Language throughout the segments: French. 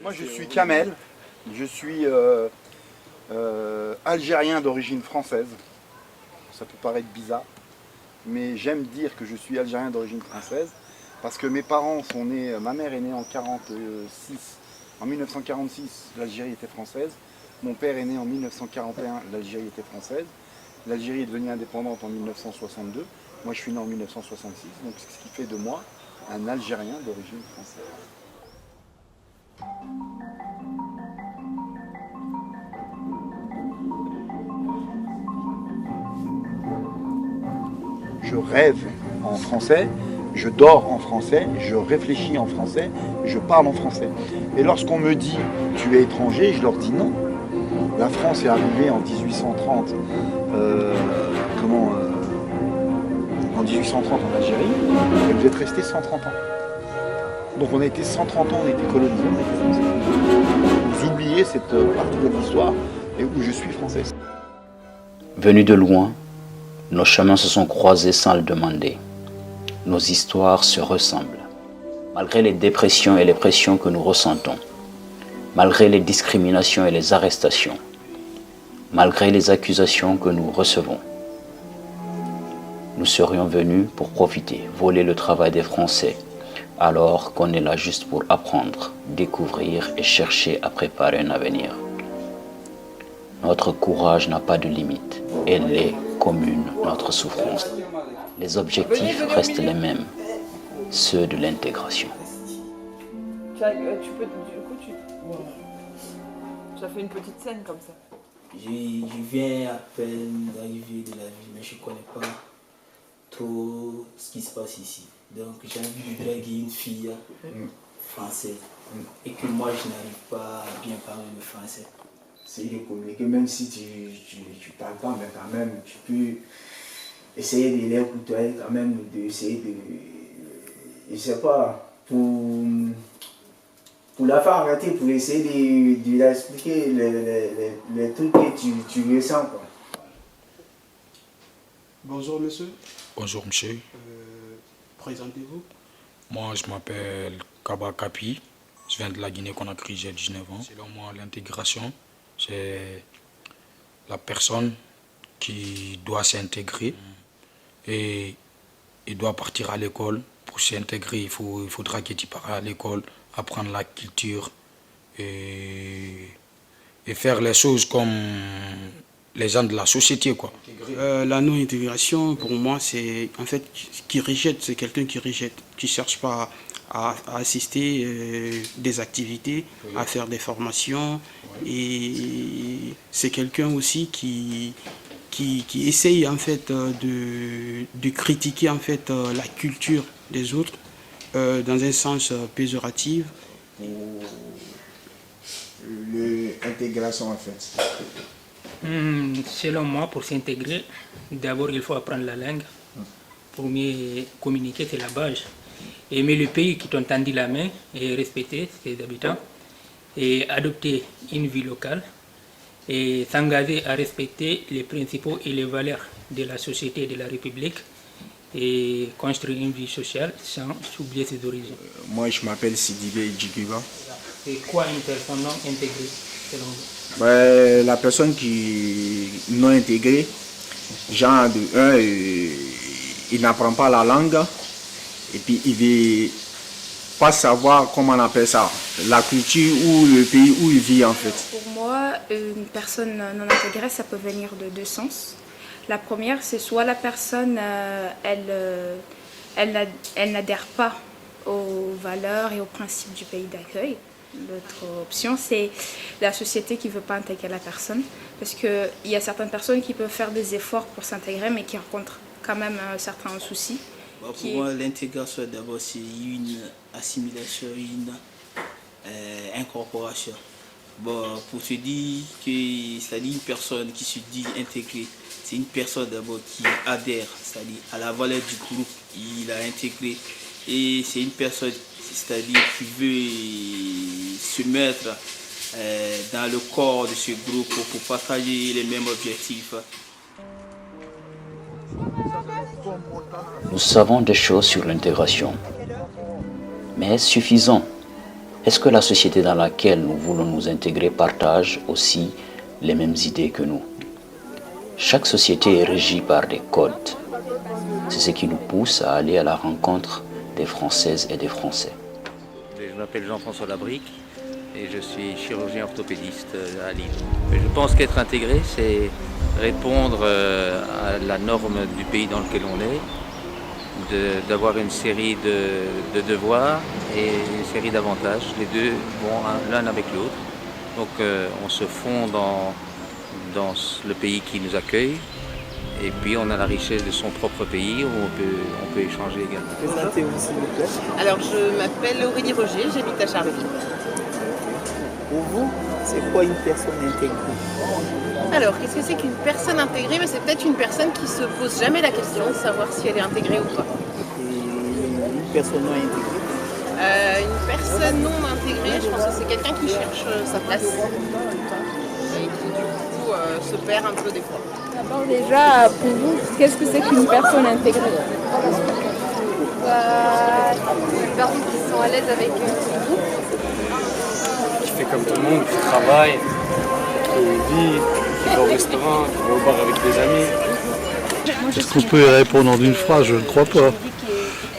Moi je suis Kamel, je suis algérien d'origine française. Ça peut paraître bizarre, mais j'aime dire que je suis algérien d'origine française parce que mes parents sont nés, ma mère est née en 46, en 1946 l'Algérie était française, mon père est né en 1941, l'Algérie était française, l'Algérie est devenue indépendante en 1962, moi je suis né en 1966, donc c'est ce qui fait de moi un Algérien d'origine française. Je rêve en français, je dors en français, je réfléchis en français, je parle en français. Et lorsqu'on me dit tu es étranger, je leur dis non. La France est arrivée en 1830, en 1830 en Algérie, et vous êtes restés 130 ans. Donc on a été 130 ans, on a été colonisés, on a été français. Vous oubliez cette partie de l'histoire et où je suis français. Venus de loin, nos chemins se sont croisés sans le demander. Nos histoires se ressemblent. Malgré les dépressions et les pressions que nous ressentons, malgré les discriminations et les arrestations, malgré les accusations que nous recevons, nous serions venus pour profiter, voler le travail des Français, alors qu'on est là juste pour apprendre, découvrir et chercher à préparer un avenir. Notre courage n'a pas de limite. Elle est commune, notre souffrance. Les objectifs restent les mêmes, ceux de l'intégration. Tu peux, du coup, tu as fait une petite scène comme ça. Je viens à peine d'arriver de la ville, mais je ne connais pas tout ce qui se passe ici. Donc j'ai envie de draguer une fille française et que moi je n'arrive pas à bien parler le français. C'est de communiquer, même si tu ne parles pas, mais quand même, tu peux essayer de l'écouter, quand même, d'essayer de, je sais pas, pour la faire arrêter, pour essayer de lui expliquer les trucs que tu ressens, quoi. Bonjour monsieur. Bonjour monsieur. Présentez-vous. Moi je m'appelle Kaba Kapi. Je viens de la Guinée-Conakry, j'ai 19 ans. Selon moi, l'intégration, c'est la personne qui doit s'intégrer et il doit partir à l'école. Pour s'intégrer, il faudra qu'il parte à l'école, apprendre la culture et faire les choses comme les gens de la société, quoi. La non-intégration, pour moi, c'est en fait qui rejette, c'est quelqu'un qui rejette, qui ne cherche pas à assister des activités, à faire des formations. Et c'est quelqu'un aussi qui essaye en fait de critiquer en fait la culture des autres dans un sens péjoratif. L'intégration en fait. Selon moi, pour s'intégrer, d'abord il faut apprendre la langue. Pour mieux communiquer, c'est la base. Aimer le pays qui t'ont tendu la main et respecter ses habitants. Et adopter une vie locale. Et s'engager à respecter les principaux et les valeurs de la société et de la République. Et construire une vie sociale sans oublier ses origines. Moi je m'appelle Sidibé Djigiba. C'est quoi une personne non intégrée selon vous? La personne qui est non intégrée, genre il n'apprend pas la langue et puis il ne veut pas savoir comment on appelle ça, la culture ou le pays où il vit en fait. Pour moi, une personne non intégrée, ça peut venir de deux sens. La première, c'est soit la personne, elle n'adhère pas aux valeurs et aux principes du pays d'accueil. L'autre option, c'est la société qui ne veut pas intégrer la personne. Parce qu'il y a certaines personnes qui peuvent faire des efforts pour s'intégrer, mais qui rencontrent quand même certains soucis. Pour moi, l'intégration, d'abord, c'est une assimilation, une incorporation. Pour se dire que c'est-à-dire une personne qui se dit intégrée, c'est une personne d'abord qui adhère, c'est-à-dire à la valeur du groupe, il a intégré. Et c'est une personne, c'est-à-dire qui veut se mettre dans le corps de ce groupe pour partager les mêmes objectifs. Nous savons des choses sur l'intégration, mais est-ce suffisant? Est-ce que la société dans laquelle nous voulons nous intégrer partage aussi les mêmes idées que nous? Chaque société est régie par des codes. C'est ce qui nous pousse à aller à la rencontre des Françaises et des Français. Je m'appelle Jean-François Labrique et je suis chirurgien orthopédiste à Lille. Je pense qu'être intégré, c'est répondre à la norme du pays dans lequel on est, d'avoir une série de devoirs et une série d'avantages. Les deux vont l'un avec l'autre. Donc on se fond dans le pays qui nous accueille. Et puis on a la richesse de son propre pays où on peut échanger également. Présentez-vous s'il vous plaît. Alors je m'appelle Aurélie Roger, j'habite à Charleville. Pour vous, c'est quoi une personne intégrée? Alors qu'est-ce que c'est qu'une personne intégrée? C'est peut-être une personne qui se pose jamais la question de savoir si elle est intégrée ou pas. Et une personne non intégrée? Une personne non intégrée, je pense que c'est quelqu'un qui cherche sa place et qui du coup se perd un peu des fois. D'abord déjà, pour vous, qu'est-ce que c'est qu'une personne intégrée? Des personnes qui sont à l'aise avec le groupe. Qui fait comme tout le monde, qui travaille, qui vit, qui va au restaurant, qui va au bar avec des amis. Est-ce qu'on peut y répondre en une phrase? Je ne crois pas.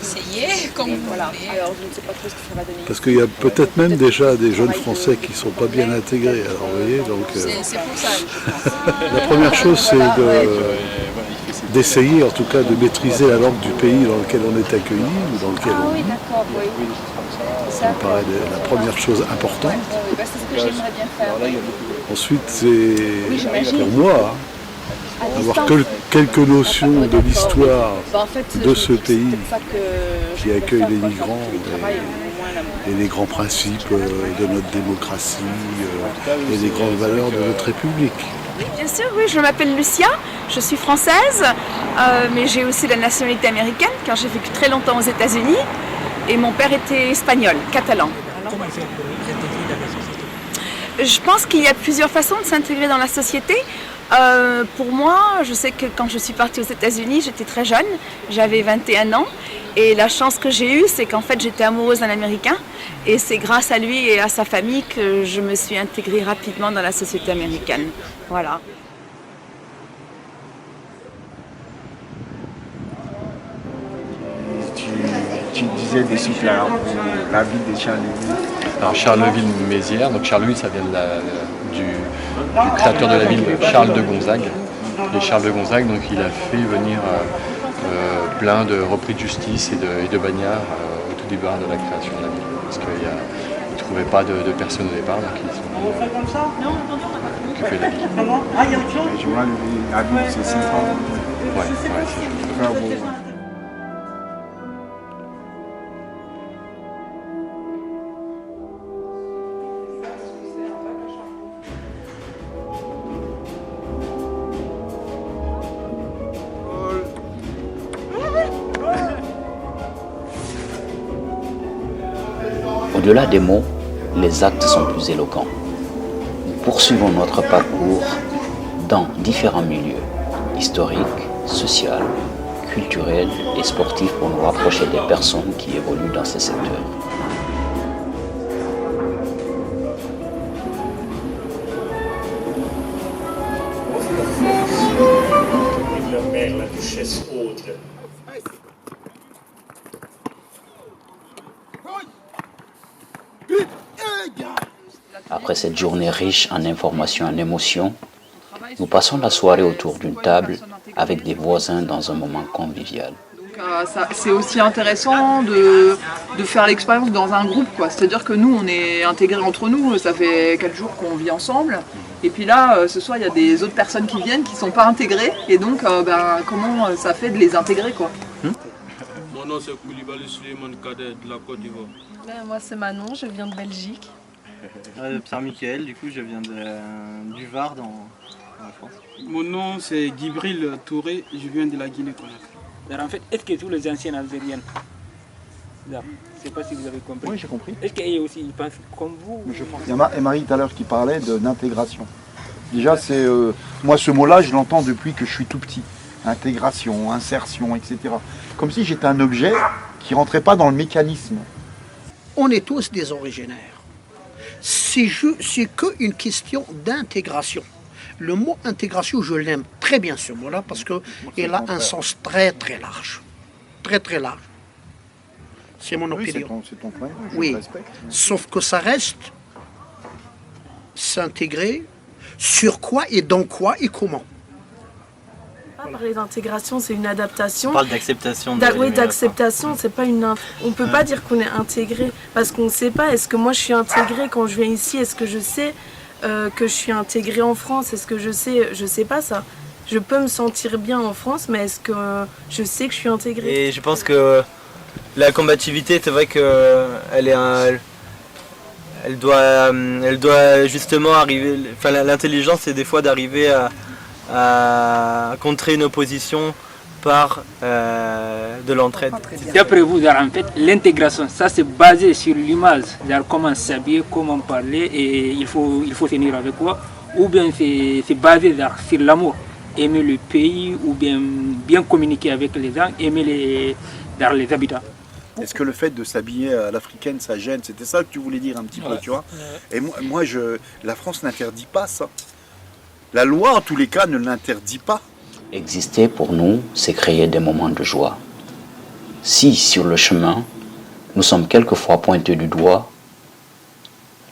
Essayez, comme vous voulez. Alors je ne sais pas trop ce que ça va donner. Parce qu'il y a peut-être même déjà des jeunes Français qui ne sont pas bien intégrés. Alors vous voyez, donc c'est pour ça, je pense. la première chose c'est d'essayer en tout cas de maîtriser la langue du pays dans lequel on est accueilli ou dans lequel on vit. D'accord, oui. Ça me paraît la première chose importante. Oui, c'est ce que j'aimerais bien faire. Ensuite c'est pour moi avoir quelques notions de l'histoire de ce pays qui accueille les migrants et les grands principes de notre démocratie et les grandes valeurs de notre République. Oui, bien sûr, oui, je m'appelle Lucia, je suis française, mais j'ai aussi la nationalité américaine car j'ai vécu très longtemps aux États-Unis et mon père était espagnol, catalan. Comment faire pour s'intégrer dans la société? Je pense qu'il y a plusieurs façons de s'intégrer dans la société. Pour moi, je sais que quand je suis partie aux États-Unis, j'étais très jeune, j'avais 21 ans. Et la chance que j'ai eue, c'est qu'en fait, j'étais amoureuse d'un Américain. Et c'est grâce à lui et à sa famille que je me suis intégrée rapidement dans la société américaine. Voilà. Tu disais des sites là, la ville de Charleville. Alors Charleville-Mézières, donc Charleville ça vient du créateur de la ville, Charles de Gonzague. Et Charles de Gonzague, donc, il a fait venir plein de repris de justice et de bagnards au tout début de la création de la ville. Parce qu'il ne trouvait pas de personnes au départ, donc ils sont venus occuper la ville. Je vois la ville, c'est 5 ans. Ouais, c'est joli. Au-delà des mots, les actes sont plus éloquents. Nous poursuivons notre parcours dans différents milieux, historiques, sociaux, culturels et sportifs pour nous rapprocher des personnes qui évoluent dans ces secteurs. Leur mère, la duchesse Aude. Après cette journée riche en informations et en émotions, nous passons la soirée autour d'une table avec des voisins dans un moment convivial. C'est aussi intéressant de faire l'expérience dans un groupe, quoi. C'est-à-dire que nous, on est intégrés entre nous, ça fait 4 jours qu'on vit ensemble. Et puis là, ce soir, il y a des autres personnes qui viennent qui ne sont pas intégrées. Et donc, comment ça fait de les intégrer, quoi. Mon nom c'est Koulibaly Suleiman Kader de la Côte d'Ivoire. Moi c'est Manon, je viens de Belgique. Pierre-Michel, du coup je viens du Var dans la France. Mon nom c'est Gibril Touré, je viens de la Guinée-Conakry. En fait, est-ce que tous les anciens Algériens, je ne sais pas si vous avez compris. Oui, j'ai compris. Est-ce qu'eux aussi ils pensent comme vous? Je pense. Il y a Marie tout à l'heure qui parlait d'intégration. Déjà, c'est moi ce mot-là, je l'entends depuis que je suis tout petit. Intégration, insertion, etc. Comme si j'étais un objet qui ne rentrait pas dans le mécanisme. on est tous des originaires. C'est qu'une question d'intégration. Le mot intégration, je l'aime très bien ce mot-là parce qu'il a un sens très très large. Très très large. C'est mon opinion. C'est ton point de vue, je oui. respecte. Sauf que ça reste s'intégrer sur quoi et dans quoi et comment. Parler d'intégration, c'est une adaptation. On parle d'acceptation. Oui, d'acceptation, c'est pas une. On peut pas dire qu'on est intégré parce qu'on ne sait pas. Est-ce que moi je suis intégrée quand je viens ici? Est-ce que je sais que je suis intégrée en France? Est-ce que je sais? Je sais pas ça. Je peux me sentir bien en France, mais est-ce que je sais que je suis intégrée? Et je pense que la combativité, c'est vrai que elle doit justement arriver. Enfin, l'intelligence, c'est des fois d'arriver à contrer une opposition par de l'entraide. D'après vous, en fait, l'intégration, ça c'est basé sur l'image, comment s'habiller, comment parler, et il faut tenir avec quoi, ou bien c'est basé sur l'amour, aimer le pays, ou bien communiquer avec les gens, aimer les habitants. Est-ce que le fait de s'habiller à l'africaine, ça gêne? C'était ça que tu voulais dire un petit peu, tu vois. Et moi la France n'interdit pas ça. La loi, en tous les cas, ne l'interdit pas. Exister pour nous, c'est créer des moments de joie. Si, sur le chemin, nous sommes quelquefois pointés du doigt,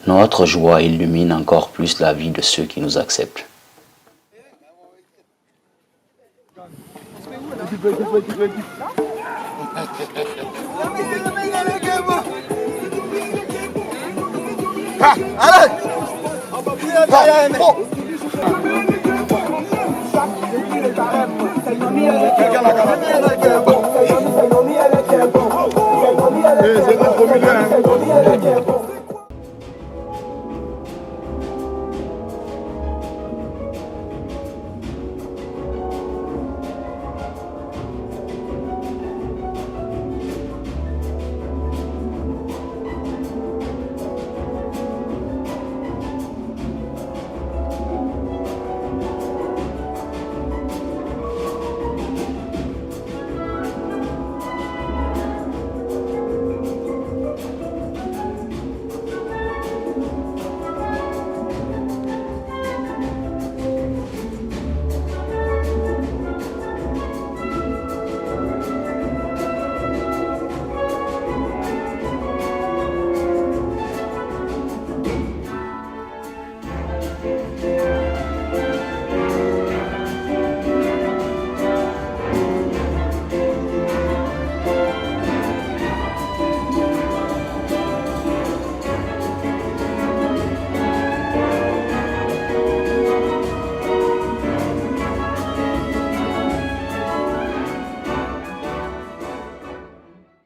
notre joie illumine encore plus la vie de ceux qui nous acceptent. Allez!